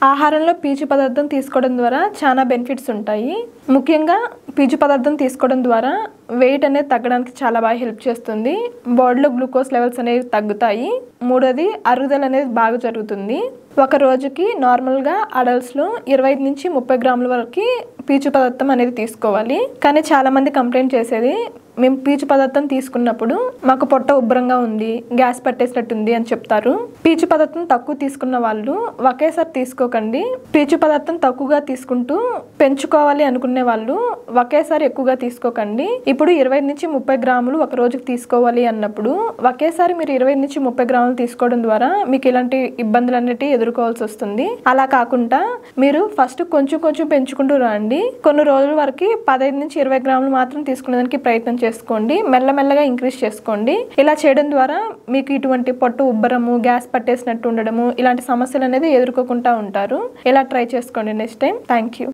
ఆహారంలో పీచు పదార్థం తీసుకోవడం ద్వారా చాలా బెనిఫిట్స్ ఉంటాయి. ముఖ్యంగా పీచు పదార్థం తీసుకోవడం ద్వారా వెయిట్ అనేది తగ్గడానికి చాలా బాగా హెల్ప్ చేస్తుంది. బాడీలో గ్లూకోజ్ లెవెల్స్ అనేవి తగ్గుతాయి. మూడోది అరుగుదల అనేది బాగా జరుగుతుంది. ఒక రోజుకి నార్మల్గా అడల్ట్స్లో 25 నుంచి 30 గ్రాముల వరకు పీచు పదార్థం అనేది తీసుకోవాలి. కానీ చాలామంది కంప్లైంట్ చేసేది, మేము పీచు పదార్థం తీసుకున్నప్పుడు మాకు పొట్ట ఉబ్బరంగా ఉంది, గ్యాస్ పట్టేసినట్టుంది అని చెప్తారు. పీచు పదార్థం తక్కువ తీసుకున్న వాళ్ళు ఒకేసారి తీసుకోకండి. పీచు పదార్థం తక్కువగా తీసుకుంటూ పెంచుకోవాలి అనుకునే వాళ్ళు ఒకేసారి ఎక్కువగా తీసుకోకండి. ఇప్పుడు 25 నుంచి 30 గ్రాములు ఒక రోజుకి తీసుకోవాలి అన్నప్పుడు ఒకేసారి మీరు 25 నుంచి 30 గ్రాములు తీసుకోవడం ద్వారా మీకు ఇలాంటి ఇబ్బందులు అనేటివి ఎదుర్కోవాల్సి వస్తుంది. అలా కాకుండా మీరు ఫస్ట్ కొంచెం కొంచెం పెంచుకుంటూ రండి. కొన్ని రోజుల వరకు 15 నుంచి 20 గ్రాములు మాత్రం తీసుకునేదానికి ప్రయత్నం చేసుకోండి. మెల్లమెల్లగా ఇంక్రీజ్ చేసుకోండి. ఇలా చేయడం ద్వారా మీకు ఇటువంటి పొట్టు ఉబ్బరము, గ్యాస్ పట్టేసినట్టు ఉండడము ఇలాంటి సమస్యలు అనేది ఎదుర్కోకుండా ఉంటారు. ఇలా ట్రై చేసుకోండి నెక్స్ట్ టైం. Thank you.